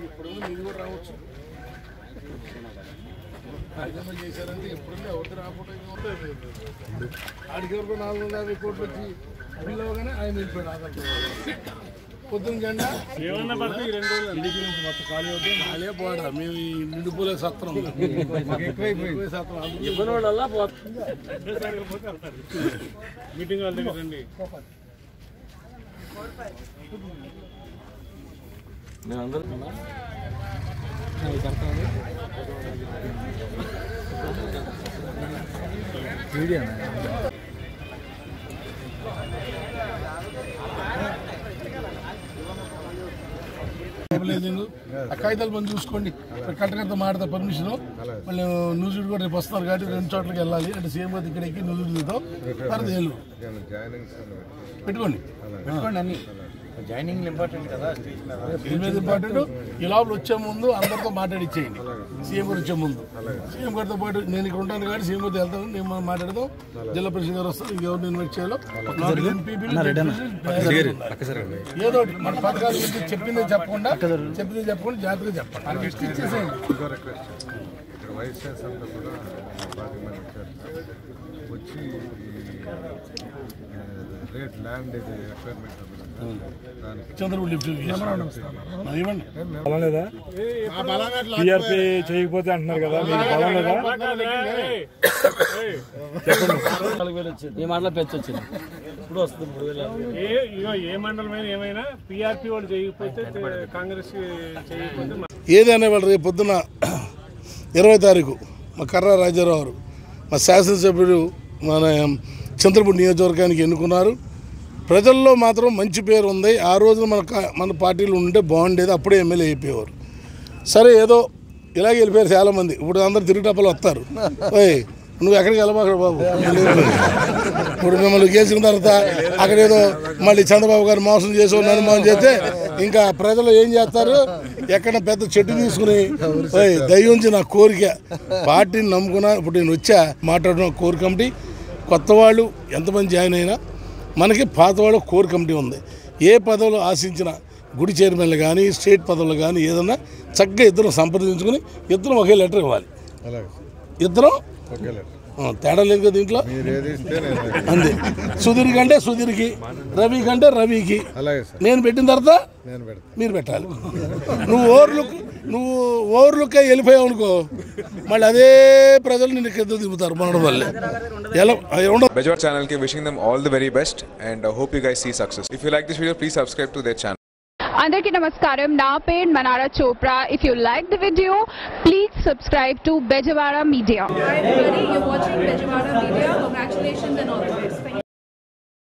ఇప్పుడు మీరు కూడా రావచ్చు. రాజీనామా చేశారంటే ఎప్పుడైనా ఎవరు రాకపోతే ఆడికి వరకు 450 కోట్లు వచ్చి బిల్లు అవ్వగానే ఆయన వెళ్ళిపోయాడు ఆధార్ పొద్దున్న జెండా ఏమన్నా పడితే 2 రోజులు ఇంటికి నుంచి మొత్తం ఖాళీ అవుతుంది. ఖాళీ పోడా మేము ఈ నిండుపోలే సత్రం ఎక్కువైపోయి సత్రం ఇవ్వని వాళ్ళ మీటింగ్ వాళ్ళ దగ్గర రండి. నేను అందరూ కాగితాలు పని చూసుకోండి. కలెక్టర్తో మాట్లాడతా పర్మిషన్. మళ్ళీ న్యూజిడ్ కూడా రేపు వస్తున్నారు కాబట్టి 2 చోట్లకి వెళ్ళాలి. అంటే సీఎం గారి ఇక్కడ ఎక్కి న్యూజిడ్ దిగుతాం. తర్వాత ఏళ్ళు పెట్టుకోండి అన్ని జాయినింగ్ ఇంపార్టెంట్ కదా. ఇంపార్టెంట్. ఈ లోపల వచ్చే ముందు అందరితో మాట్లాడిచ్చేయండి. సీఎం గారు వచ్చే ముందు సీఎం గారితో పాటు నేను ఇక్కడ ఉంటాను కాబట్టి సీఎం గారితో వెళ్తాను. నేను మాట్లాడదాం. జిల్లా పరిషత్ గారు వస్తారు. ఎవరిని ఇన్వైట్ చేయాలో ఏదో ఒకటి మన పథకాల గురించి చెప్పిందే చెప్పకుండా జాగ్రత్తగా చెప్పండి. ఇచ్చేసేయండి. చంద్రబాబు టీఆర్పీ చేయకపోతే అంటున్నారు కదా, మీకు బలం లేదా? ఈ మాటలో పెంచి వచ్చింది. ఇప్పుడు వస్తుంది. ఏ మండలమైనా ఏమైనా పీఆర్పీ వాళ్ళు చేయకపోతే కాంగ్రెస్ చేయకపోతే ఏదైనా వాళ్ళు రేపు పొద్దున 20వ తారీఖు మా కర్రా రాజారావు గారు మా శాసనసభ్యుడు మన చంద్రపూడి నియోజకవర్గానికి ఎన్నుకున్నారు. ప్రజల్లో మాత్రం మంచి పేరు ఉంది. ఆ రోజున మన పార్టీలో ఉంటే బాగుండేది. అప్పుడే ఎమ్మెల్యే అయిపోయేవారు. సరే ఏదో ఇలాగే వెళ్ళిపోయారు చాలామంది. ఇప్పుడు అందరు తిరుగుటప్పలు వస్తారు. ఓయ్ నువ్వు ఎక్కడికి వెళ్ళబాక బాబు. ఇప్పుడు మిమ్మల్ని గెలిచిన తర్వాత అక్కడేదో మళ్ళీ చంద్రబాబు గారు మోసం చేసి అనుమానం చేస్తే ఇంకా ప్రజలు ఏం చేస్తారు? ఎక్కడ పెద్ద చెట్టు తీసుకుని దయ్యుంచి నా కోరిక పార్టీని నమ్ముకున్నా. ఇప్పుడు నేను వచ్చా మాట్లాడిన కోర్ కమిటీ కొత్త వాళ్ళు ఎంతమంది జాయిన్ అయినా మనకి పాత వాళ్ళు కోర్ కమిటీ ఉంది. ఏ పదవులు ఆశించినా గుడి చైర్మన్లు కానీ స్టేట్ పదవులు కానీ ఏదన్నా చక్కగా ఇద్దరం సంప్రదించుకుని ఇద్దరం ఒకే లెటర్ ఇవ్వాలి. ఇద్దరం తేడా లేదు కదా దీంట్లో. అంతే. సుధీర్ కంటే సుధీర్కి, రవి కంటే రవికి. నేను పెట్టిన తర్వాత మీరు పెట్టాలి. నువ్వు ఓవర్లుక్ వెళ్ళిపోయావు అనుకో మళ్ళీ అదే ప్రజలు నిన్ను కింద దిగుతారు మనడం వల్లే. Bejwara channel ki wishing them all the very best and hope you guys see success. If you like this video, please subscribe to their channel. Andarki namaskaram. Na paid Manara Chopra. If you like the video, please subscribe to Bejwara Media. Hi everybody, you're watching Bejwara Media.